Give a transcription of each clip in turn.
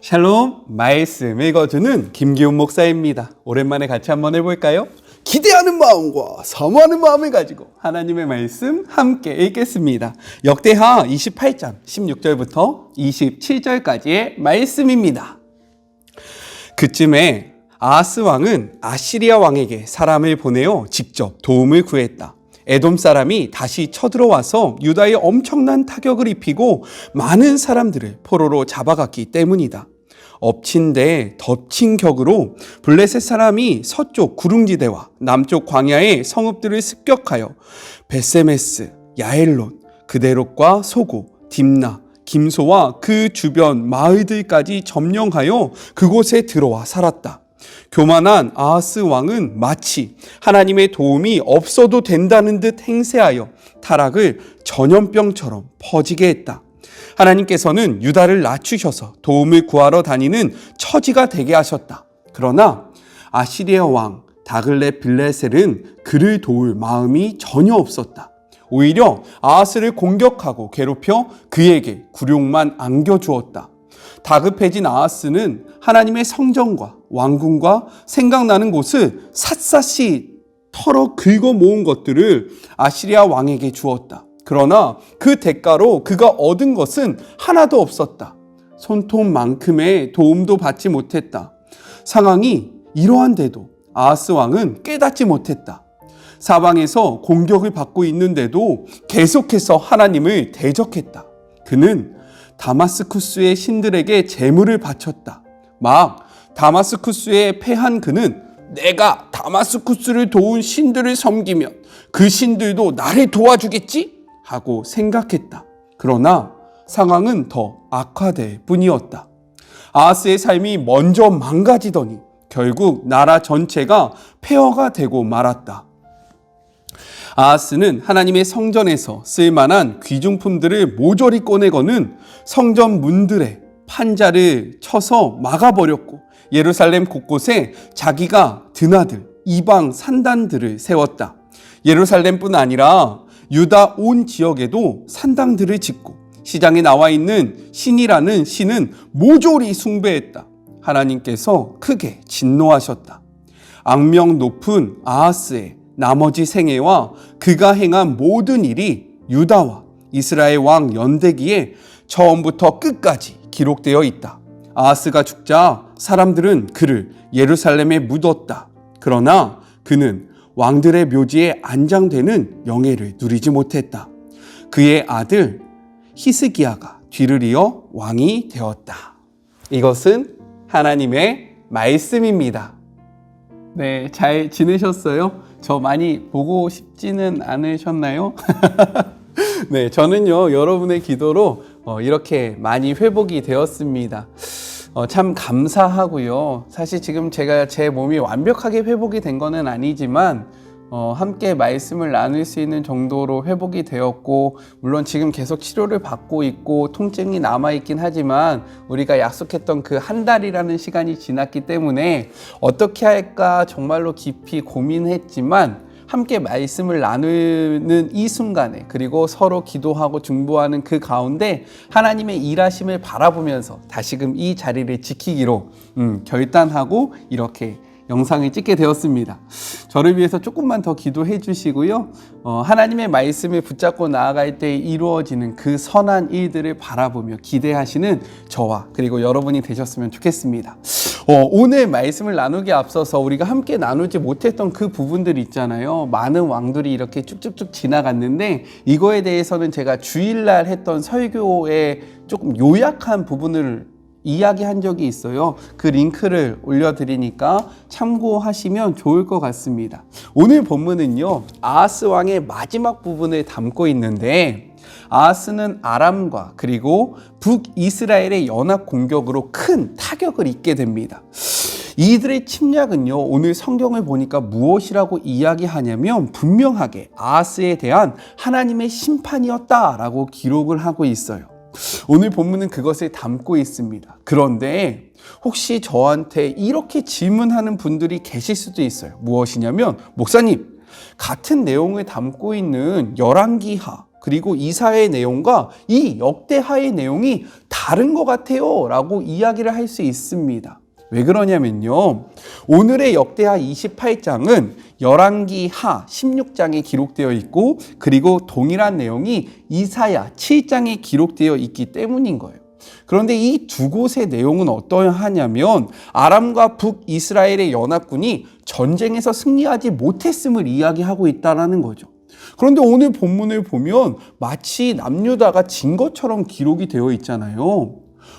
샬롬, 말씀 읽어주는 김기훈 목사입니다. 오랜만에 같이 한번 해볼까요? 기대하는 마음과 사모하는 마음을 가지고 하나님의 말씀 함께 읽겠습니다. 역대하 28장 16절부터 27절까지의 말씀입니다. 그쯤에 아하스 왕은 아시리아 왕에게 사람을 보내어 직접 도움을 구했다. 에돔 사람이 다시 쳐들어와서 유다에 엄청난 타격을 입히고 많은 사람들을 포로로 잡아갔기 때문이다. 엎친 데 덮친 격으로 블레셋 사람이 서쪽 구릉지대와 남쪽 광야의 성읍들을 습격하여 베세메스, 야엘론, 그데롯과 소고, 딥나, 김소와 그 주변 마을들까지 점령하여 그곳에 들어와 살았다. 교만한 아하스 왕은 마치 하나님의 도움이 없어도 된다는 듯 행세하여 타락을 전염병처럼 퍼지게 했다. 하나님께서는 유다를 낮추셔서 도움을 구하러 다니는 처지가 되게 하셨다. 그러나 아시리아 왕 다글렛 빌레셀은 그를 도울 마음이 전혀 없었다. 오히려 아하스를 공격하고 괴롭혀 그에게 굴욕만 안겨주었다. 다급해진 아하스는 하나님의 성전과 왕궁과 생각나는 곳을 샅샅이 털어 긁어 모은 것들을 아시리아 왕에게 주었다. 그러나 그 대가로 그가 얻은 것은 하나도 없었다. 손톱만큼의 도움도 받지 못했다. 상황이 이러한데도 아하스 왕은 깨닫지 못했다. 사방에서 공격을 받고 있는데도 계속해서 하나님을 대적했다. 그는 다마스쿠스의 신들에게 제물을 바쳤다. 막 다마스쿠스에 패한 그는 내가 다마스쿠스를 도운 신들을 섬기면 그 신들도 나를 도와주겠지? 하고 생각했다. 그러나 상황은 더 악화될 뿐이었다. 아하스의 삶이 먼저 망가지더니 결국 나라 전체가 폐허가 되고 말았다. 아하스는 하나님의 성전에서 쓸만한 귀중품들을 모조리 꺼내고는 성전 문들에 판자를 쳐서 막아버렸고 예루살렘 곳곳에 자기가 드나들 이방 산당들을 세웠다. 예루살렘뿐 아니라 유다 온 지역에도 산당들을 짓고 시장에 나와 있는 신이라는 신은 모조리 숭배했다. 하나님께서 크게 진노하셨다. 악명 높은 아하스의 나머지 생애와 그가 행한 모든 일이 유다와 이스라엘 왕 연대기에 처음부터 끝까지 기록되어 있다. 아하스가 죽자 사람들은 그를 예루살렘에 묻었다. 그러나 그는 왕들의 묘지에 안장되는 영예를 누리지 못했다. 그의 아들 히스기야가 뒤를 이어 왕이 되었다. 이것은 하나님의 말씀입니다. 네, 잘 지내셨어요? 저 많이 보고 싶지는 않으셨나요? 네, 저는요, 여러분의 기도로 이렇게 많이 회복이 되었습니다. 참 감사하고요. 사실 지금 제가 제 몸이 완벽하게 회복이 된 거는 아니지만 함께 말씀을 나눌 수 있는 정도로 회복이 되었고, 물론 지금 계속 치료를 받고 있고 통증이 남아있긴 하지만 우리가 약속했던 그 한 달이라는 시간이 지났기 때문에 어떻게 할까 정말로 깊이 고민했지만 함께 말씀을 나누는 이 순간에, 그리고 서로 기도하고 중보하는 그 가운데 하나님의 일하심을 바라보면서 다시금 이 자리를 지키기로 결단하고 이렇게 영상을 찍게 되었습니다. 저를 위해서 조금만 더 기도해 주시고요. 하나님의 말씀을 붙잡고 나아갈 때 이루어지는 그 선한 일들을 바라보며 기대하시는 저와 그리고 여러분이 되셨으면 좋겠습니다. 오늘 말씀을 나누기 앞서서 우리가 함께 나누지 못했던 그 부분들 있잖아요. 많은 왕들이 이렇게 쭉쭉쭉 지나갔는데 이거에 대해서는 제가 주일날 했던 설교에 조금 요약한 부분을 이야기한 적이 있어요. 그 링크를 올려드리니까 참고하시면 좋을 것 같습니다. 오늘 본문은요, 아하스 왕의 마지막 부분을 담고 있는데 아하스는 아람과 그리고 북이스라엘의 연합 공격으로 큰 타격을 입게 됩니다. 이들의 침략은요, 오늘 성경을 보니까 무엇이라고 이야기하냐면 분명하게 아하스에 대한 하나님의 심판이었다라고 기록을 하고 있어요. 오늘 본문은 그것을 담고 있습니다. 그런데 혹시 저한테 이렇게 질문하는 분들이 계실 수도 있어요. 무엇이냐면, 목사님, 같은 내용을 담고 있는 열왕기하 그리고 이사야의 내용과 이 역대하의 내용이 다른 것 같아요 라고 이야기를 할 수 있습니다. 왜 그러냐면요, 오늘의 역대하 28장은 열왕기 하 16장에 기록되어 있고, 그리고 동일한 내용이 이사야 7장에 기록되어 있기 때문인 거예요. 그런데 이 두 곳의 내용은 어떠하냐면 아람과 북이스라엘의 연합군이 전쟁에서 승리하지 못했음을 이야기하고 있다는 거죠. 그런데 오늘 본문을 보면 마치 남유다가 진 것처럼 기록이 되어 있잖아요.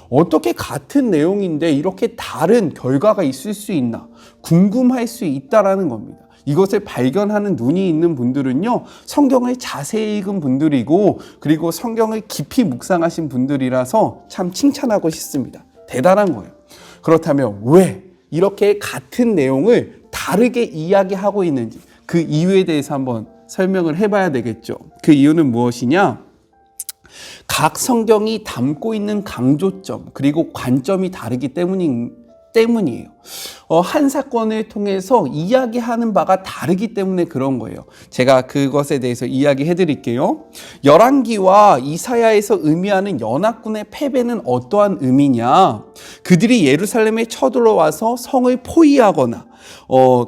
어떻게 같은 내용인데 이렇게 다른 결과가 있을 수 있나 궁금할 수 있다라는 겁니다. 이것을 발견하는 눈이 있는 분들은요, 성경을 자세히 읽은 분들이고, 그리고 성경을 깊이 묵상하신 분들이라서 참 칭찬하고 싶습니다. 대단한 거예요. 그렇다면 왜 이렇게 같은 내용을 다르게 이야기하고 있는지, 그 이유에 대해서 한번 설명을 해봐야 되겠죠. 그 이유는 무엇이냐? 각 성경이 담고 있는 강조점, 그리고 관점이 다르기 때문이에요. 한 사건을 통해서 이야기하는 바가 다르기 때문에 그런 거예요. 제가 그것에 대해서 이야기해 드릴게요. 열왕기와 이사야에서 의미하는 연합군의 패배는 어떠한 의미냐? 그들이 예루살렘에 쳐들어와서 성을 포위하거나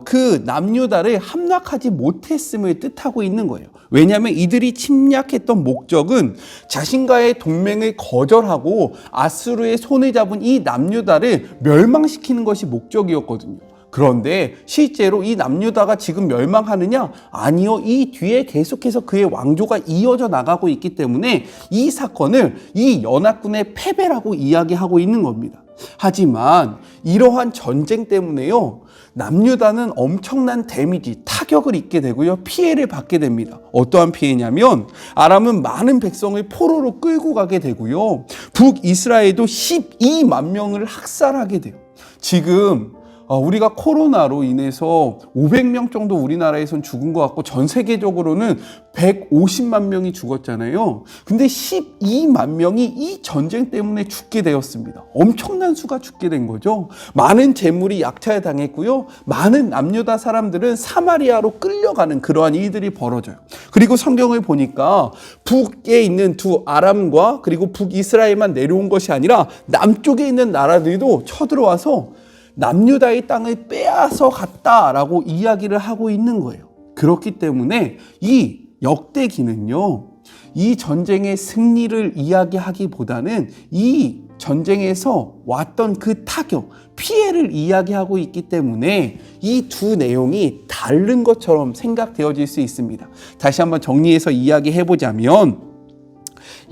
그 남유다를 함락하지 못했음을 뜻하고 있는 거예요. 왜냐하면 이들이 침략했던 목적은 자신과의 동맹을 거절하고 아수르의 손을 잡은 이 남유다를 멸망시키는 것이 목적이었거든요. 그런데 실제로 이 남유다가 지금 멸망하느냐? 아니요. 이 뒤에 계속해서 그의 왕조가 이어져 나가고 있기 때문에 이 사건을 이 연합군의 패배라고 이야기하고 있는 겁니다. 하지만 이러한 전쟁 때문에요, 남유다는 엄청난 데미지, 타격을 입게 되고요, 피해를 받게 됩니다. 어떠한 피해냐면 아람은 많은 백성을 포로로 끌고 가게 되고요, 북이스라엘도 12만 명을 학살하게 돼요. 지금 우리가 코로나로 인해서 500명 정도 우리나라에선 죽은 것 같고 전 세계적으로는 150만 명이 죽었잖아요. 근데 12만 명이 이 전쟁 때문에 죽게 되었습니다. 엄청난 수가 죽게 된 거죠. 많은 재물이 약탈당했고요. 많은 남유다 사람들은 사마리아로 끌려가는 그러한 일들이 벌어져요. 그리고 성경을 보니까 북에 있는 두 아람과 그리고 북이스라엘만 내려온 것이 아니라 남쪽에 있는 나라들도 쳐들어와서 남유다의 땅을 빼앗아 갔다라고 이야기를 하고 있는 거예요. 그렇기 때문에 이 역대기는요, 이 전쟁의 승리를 이야기하기보다는 이 전쟁에서 왔던 그 타격, 피해를 이야기하고 있기 때문에 이 두 내용이 다른 것처럼 생각되어질 수 있습니다. 다시 한번 정리해서 이야기해보자면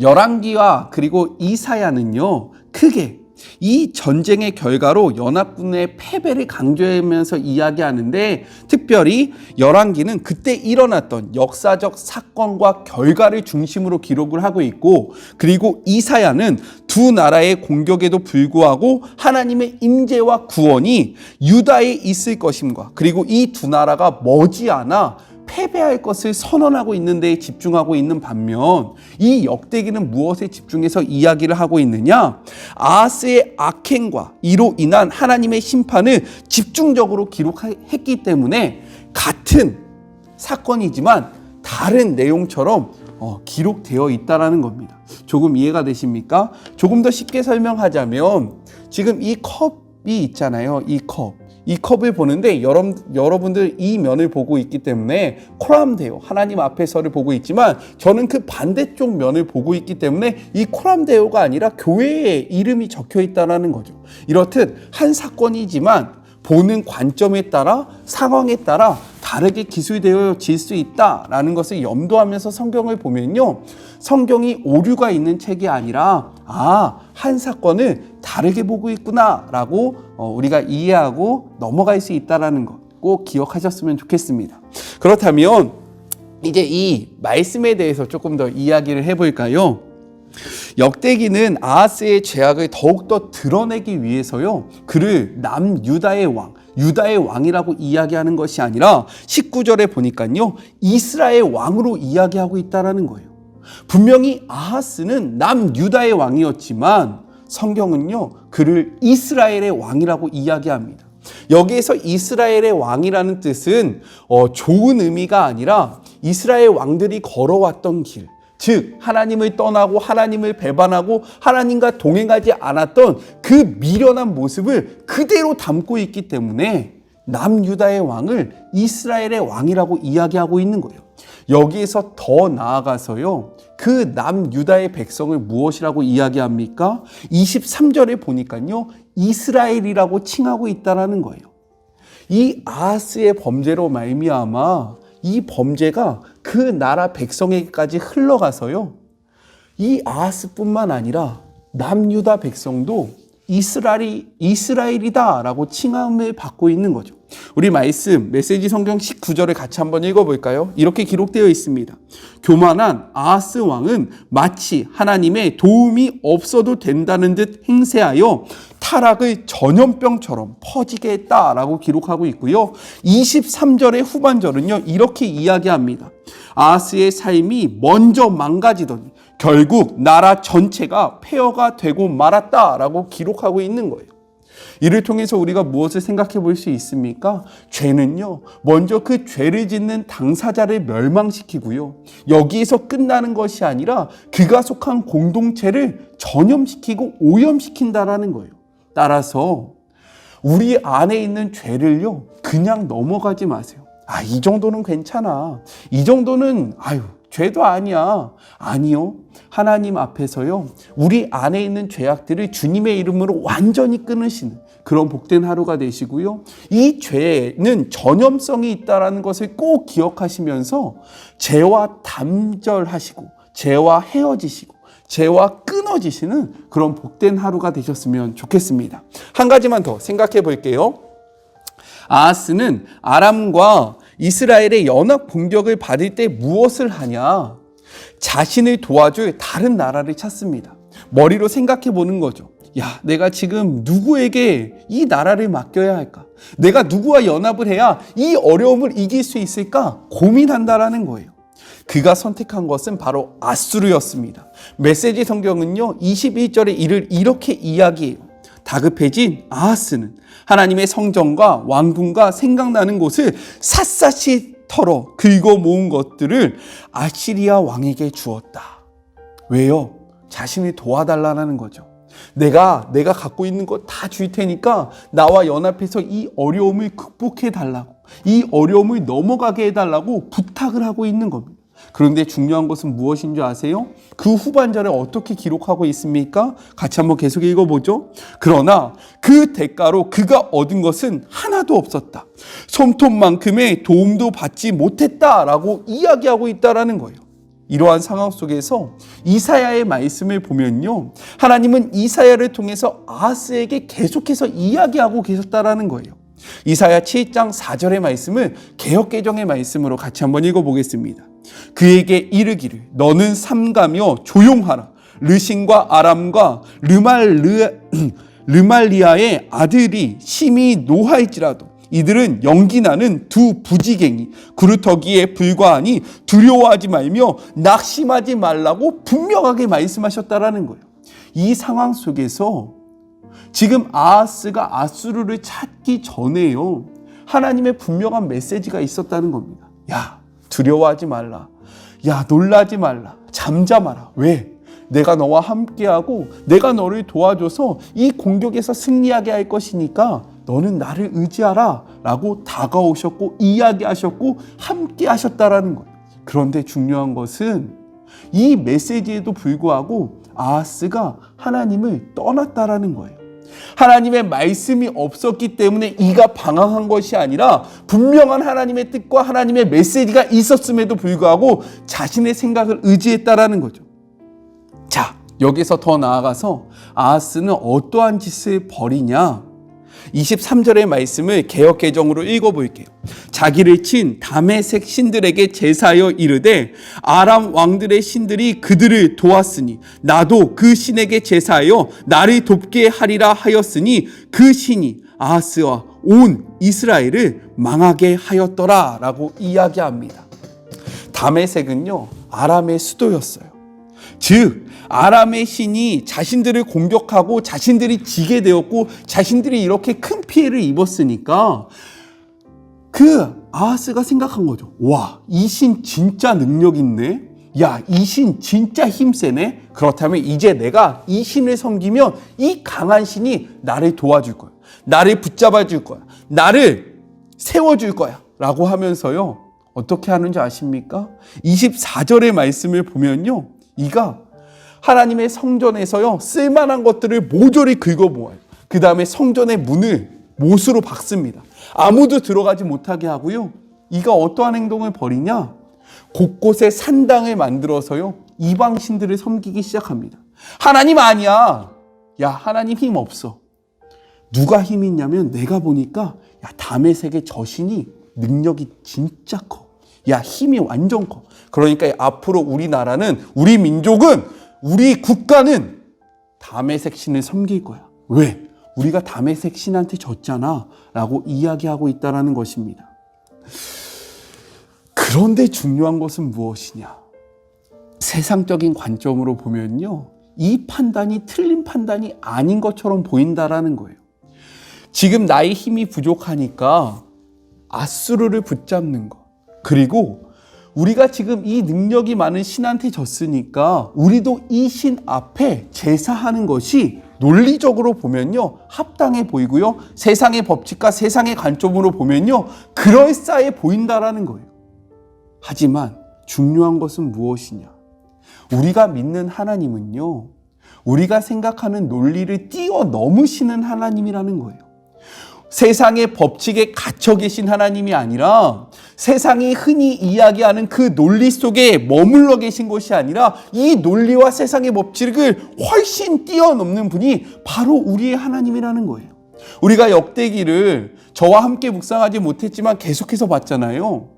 열왕기와 그리고 이사야는요, 크게 이 전쟁의 결과로 연합군의 패배를 강조하면서 이야기하는데, 특별히 열왕기는 그때 일어났던 역사적 사건과 결과를 중심으로 기록을 하고 있고, 그리고 이사야는 두 나라의 공격에도 불구하고 하나님의 임재와 구원이 유다에 있을 것임과, 그리고 이 두 나라가 머지않아 패배할 것을 선언하고 있는 데에 집중하고 있는 반면, 이 역대기는 무엇에 집중해서 이야기를 하고 있느냐? 아하스의 악행과 이로 인한 하나님의 심판을 집중적으로 기록했기 때문에 같은 사건이지만 다른 내용처럼 기록되어 있다는 겁니다. 조금 이해가 되십니까? 조금 더 쉽게 설명하자면 지금 이 컵이 있잖아요. 이 컵을 보는데 여러분들 이 면을 보고 있기 때문에 코람데오, 하나님 앞에서를 보고 있지만 저는 그 반대쪽 면을 보고 있기 때문에 이 코람데오가 아니라 교회의 이름이 적혀 있다는 거죠. 이렇듯 한 사건이지만 보는 관점에 따라, 상황에 따라 다르게 기술되어질 수 있다라는 것을 염두하면서 성경을 보면요, 성경이 오류가 있는 책이 아니라 한 사건을 다르게 보고 있구나라고 우리가 이해하고 넘어갈 수 있다는 것 꼭 기억하셨으면 좋겠습니다. 그렇다면 이제 이 말씀에 대해서 조금 더 이야기를 해볼까요? 역대기는 아하스의 죄악을 더욱더 드러내기 위해서요, 그를 남유다의 왕, 유다의 왕이라고 이야기하는 것이 아니라 19절에 보니까요, 이스라엘 왕으로 이야기하고 있다는 거예요. 분명히 아하스는 남유다의 왕이었지만 성경은요, 그를 이스라엘의 왕이라고 이야기합니다. 여기에서 이스라엘의 왕이라는 뜻은 좋은 의미가 아니라 이스라엘 왕들이 걸어왔던 길, 즉 하나님을 떠나고 하나님을 배반하고 하나님과 동행하지 않았던 그 미련한 모습을 그대로 담고 있기 때문에 남유다의 왕을 이스라엘의 왕이라고 이야기하고 있는 거예요. 여기에서 더 나아가서요, 그 남유다의 백성을 무엇이라고 이야기합니까? 23절에 보니까요, 이스라엘이라고 칭하고 있다라는 거예요. 이 아하스의 범죄로 말미암아 이 범죄가 그 나라 백성에게까지 흘러가서요, 이 아하스뿐만 아니라 남유다 백성도 이스라엘이다라고 칭함을 받고 있는 거죠. 우리 말씀 메시지 성경 19절을 같이 한번 읽어볼까요? 이렇게 기록되어 있습니다. 교만한 아하스 왕은 마치 하나님의 도움이 없어도 된다는 듯 행세하여 타락을 전염병처럼 퍼지게 했다라고 기록하고 있고요. 23절의 후반절은요, 이렇게 이야기합니다. 아하스의 삶이 먼저 망가지더니 결국 나라 전체가 폐허가 되고 말았다라고 기록하고 있는 거예요. 이를 통해서 우리가 무엇을 생각해 볼 수 있습니까? 죄는요, 먼저 그 죄를 짓는 당사자를 멸망시키고요, 여기에서 끝나는 것이 아니라 그가 속한 공동체를 전염시키고 오염시킨다라는 거예요. 따라서 우리 안에 있는 죄를요, 그냥 넘어가지 마세요. 이 정도는 괜찮아. 이 정도는 죄도 아니야. 아니요. 하나님 앞에서요, 우리 안에 있는 죄악들을 주님의 이름으로 완전히 끊으시는 그런 복된 하루가 되시고요. 이 죄에는 전염성이 있다는 것을 꼭 기억하시면서 죄와 단절하시고 죄와 헤어지시고 죄와 끊어지시는 그런 복된 하루가 되셨으면 좋겠습니다. 한 가지만 더 생각해 볼게요. 아하스는 아람과 이스라엘의 연합 공격을 받을 때 무엇을 하냐? 자신을 도와줄 다른 나라를 찾습니다. 머리로 생각해 보는 거죠. 내가 지금 누구에게 이 나라를 맡겨야 할까? 내가 누구와 연합을 해야 이 어려움을 이길 수 있을까? 고민한다라는 거예요. 그가 선택한 것은 바로 아수르였습니다. 메시지 성경은요, 21절에 이를 이렇게 이야기해요. 다급해진 아하스는 하나님의 성전과 왕궁과 생각나는 곳을 샅샅이 털어 긁어 모은 것들을 아시리아 왕에게 주었다. 왜요? 자신을 도와달라는 거죠. 내가 갖고 있는 거 다 줄 테니까 나와 연합해서 이 어려움을 극복해 달라고, 이 어려움을 넘어가게 해달라고 부탁을 하고 있는 겁니다. 그런데 중요한 것은 무엇인 줄 아세요? 그 후반절에 어떻게 기록하고 있습니까? 같이 한번 계속 읽어보죠. 그러나 그 대가로 그가 얻은 것은 하나도 없었다. 손톱만큼의 도움도 받지 못했다라고 이야기하고 있다라는 거예요. 이러한 상황 속에서 이사야의 말씀을 보면요, 하나님은 이사야를 통해서 아하스에게 계속해서 이야기하고 계셨다라는 거예요. 이사야 7장 4절의 말씀을 개역개정의 말씀으로 같이 한번 읽어보겠습니다. 그에게 이르기를 너는 삼가며 조용하라. 르신과 아람과 르말리아의 아들이 심히 노할지라도 이들은 연기나는 두 부지갱이 구루터기에 불과하니 두려워하지 말며 낙심하지 말라고 분명하게 말씀하셨다라는 거예요. 이 상황 속에서 지금 아하스가 아수르를 찾기 전에요, 하나님의 분명한 메시지가 있었다는 겁니다. 두려워하지 말라. 놀라지 말라. 잠잠하라. 왜? 내가 너와 함께하고 내가 너를 도와줘서 이 공격에서 승리하게 할 것이니까 너는 나를 의지하라 라고 다가오셨고 이야기하셨고 함께 하셨다라는 거예요. 그런데 중요한 것은 이 메시지에도 불구하고 아하스가 하나님을 떠났다라는 거예요. 하나님의 말씀이 없었기 때문에 이가 방황한 것이 아니라 분명한 하나님의 뜻과 하나님의 메시지가 있었음에도 불구하고 자신의 생각을 의지했다라는 거죠. 자, 여기서 더 나아가서 아하스는 어떠한 짓을 벌이냐? 23절의 말씀을 개역개정으로 읽어볼게요. 자기를 친 다메섹 신들에게 제사하여 이르되 아람 왕들의 신들이 그들을 도왔으니 나도 그 신에게 제사하여 나를 돕게 하리라 하였으니 그 신이 아하스와 온 이스라엘을 망하게 하였더라 라고 이야기합니다. 다메섹은요, 아람의 수도였어요. 즉 아람의 신이 자신들을 공격하고 자신들이 지게 되었고 자신들이 이렇게 큰 피해를 입었으니까 그 아하스가 생각한 거죠. 와, 이 신 진짜 능력 있네. 야, 이 신 진짜 힘세네. 그렇다면 이제 내가 이 신을 섬기면 이 강한 신이 나를 도와줄 거야. 나를 붙잡아 줄 거야. 나를 세워줄 거야. 라고 하면서요. 어떻게 하는지 아십니까? 24절의 말씀을 보면요. 이가 하나님의 성전에서요. 쓸만한 것들을 모조리 긁어모아요. 그 다음에 성전의 문을 못으로 박습니다. 아무도 들어가지 못하게 하고요. 이가 어떠한 행동을 벌이냐? 곳곳에 산당을 만들어서요. 이방 신들을 섬기기 시작합니다. 하나님 아니야. 야, 하나님 힘 없어. 누가 힘이 있냐면 내가 보니까 야, 다메섹의 저 신이 능력이 진짜 커. 야, 힘이 완전 커. 그러니까 앞으로 우리나라는, 우리 민족은, 우리 국가는 다메섹 신을 섬길 거야. 왜? 우리가 다메섹 신한테 졌잖아 라고 이야기하고 있다는 것입니다. 그런데 중요한 것은 무엇이냐? 세상적인 관점으로 보면요. 이 판단이 틀린 판단이 아닌 것처럼 보인다라는 거예요. 지금 나의 힘이 부족하니까 아수르를 붙잡는 것. 그리고 우리가 지금 이 능력이 많은 신한테 졌으니까 우리도 이 신 앞에 제사하는 것이 논리적으로 보면요. 합당해 보이고요. 세상의 법칙과 세상의 관점으로 보면요. 그럴싸해 보인다라는 거예요. 하지만 중요한 것은 무엇이냐? 우리가 믿는 하나님은요. 우리가 생각하는 논리를 뛰어넘으시는 하나님이라는 거예요. 세상의 법칙에 갇혀 계신 하나님이 아니라 세상이 흔히 이야기하는 그 논리 속에 머물러 계신 것이 아니라 이 논리와 세상의 법칙을 훨씬 뛰어넘는 분이 바로 우리의 하나님이라는 거예요. 우리가 역대기를 저와 함께 묵상하지 못했지만 계속해서 봤잖아요.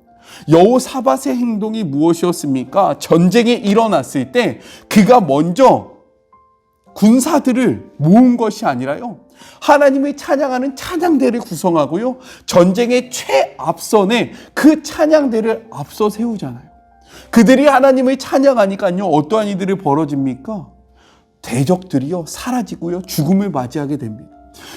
여호사밧의 행동이 무엇이었습니까? 전쟁이 일어났을 때 그가 먼저 군사들을 모은 것이 아니라요. 하나님을 찬양하는 찬양대를 구성하고요. 전쟁의 최앞선에 그 찬양대를 앞서 세우잖아요. 그들이 하나님을 찬양하니까요. 어떠한 이들이 벌어집니까? 대적들이요. 사라지고요. 죽음을 맞이하게 됩니다.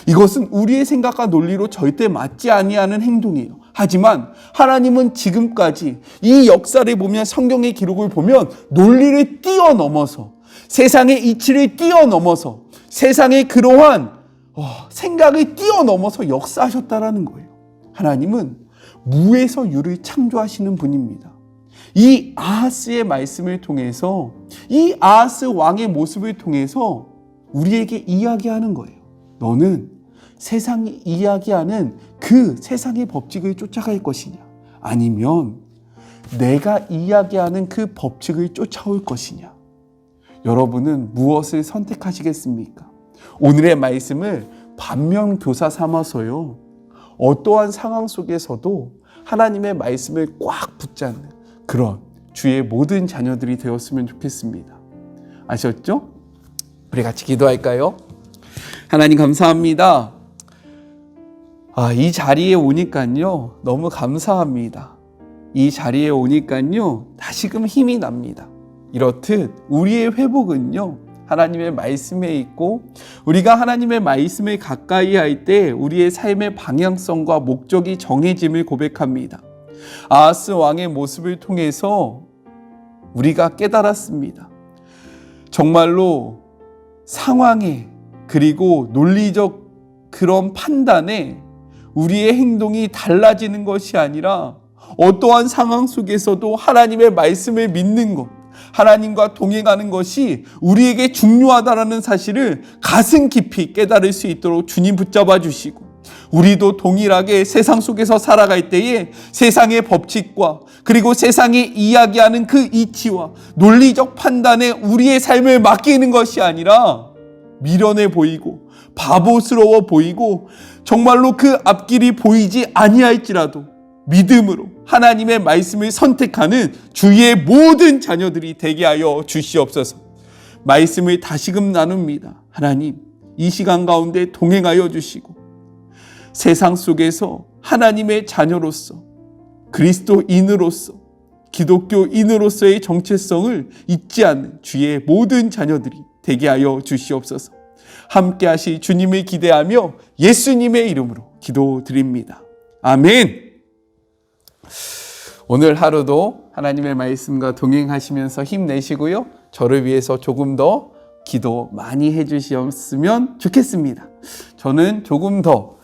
이것은 우리의 생각과 논리로 절대 맞지 아니하는 행동이에요. 하지만 하나님은 지금까지 이 역사를 보면 성경의 기록을 보면 논리를 뛰어넘어서 세상의 이치를 뛰어넘어서 세상의 그러한 생각을 뛰어넘어서 역사하셨다라는 거예요. 하나님은 무에서 유를 창조하시는 분입니다. 이 아하스의 말씀을 통해서 이 아하스 왕의 모습을 통해서 우리에게 이야기하는 거예요. 너는 세상이 이야기하는 그 세상의 법칙을 쫓아갈 것이냐? 아니면 내가 이야기하는 그 법칙을 쫓아올 것이냐? 여러분은 무엇을 선택하시겠습니까? 오늘의 말씀을 반면교사 삼아서요. 어떠한 상황 속에서도 하나님의 말씀을 꽉 붙잡는 그런 주의 모든 자녀들이 되었으면 좋겠습니다. 아셨죠? 우리 같이 기도할까요? 하나님 감사합니다. 이 자리에 오니까요. 너무 감사합니다. 이 자리에 오니까요. 다시금 힘이 납니다. 이렇듯 우리의 회복은요. 하나님의 말씀에 있고 우리가 하나님의 말씀을 가까이 할 때 우리의 삶의 방향성과 목적이 정해짐을 고백합니다. 아하스 왕의 모습을 통해서 우리가 깨달았습니다. 정말로 상황에 그리고 논리적 그런 판단에 우리의 행동이 달라지는 것이 아니라 어떠한 상황 속에서도 하나님의 말씀을 믿는 것, 하나님과 동행하는 것이 우리에게 중요하다는 사실을 가슴 깊이 깨달을 수 있도록 주님 붙잡아 주시고 우리도 동일하게 세상 속에서 살아갈 때에 세상의 법칙과 그리고 세상이 이야기하는 그 이치와 논리적 판단에 우리의 삶을 맡기는 것이 아니라 미련해 보이고 바보스러워 보이고 정말로 그 앞길이 보이지 아니할지라도 믿음으로 하나님의 말씀을 선택하는 주의 모든 자녀들이 되게 하여 주시옵소서. 말씀을 다시금 나눕니다. 하나님, 이 시간 가운데 동행하여 주시고 세상 속에서 하나님의 자녀로서 그리스도인으로서 기독교인으로서의 정체성을 잊지 않는 주의 모든 자녀들이 되게 하여 주시옵소서. 함께 하실 주님을 기대하며 예수님의 이름으로 기도드립니다. 아멘. 오늘 하루도 하나님의 말씀과 동행하시면서 힘내시고요. 저를 위해서 조금 더 기도 많이 해주셨으면 좋겠습니다. 저는 조금 더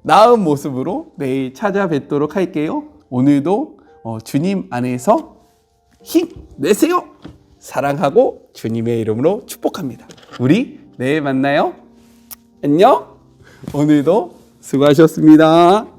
나은 모습으로 내일 찾아뵙도록 할게요. 오늘도 주님 안에서 힘내세요. 사랑하고 주님의 이름으로 축복합니다. 우리 내일 만나요. 안녕. 오늘도 수고하셨습니다.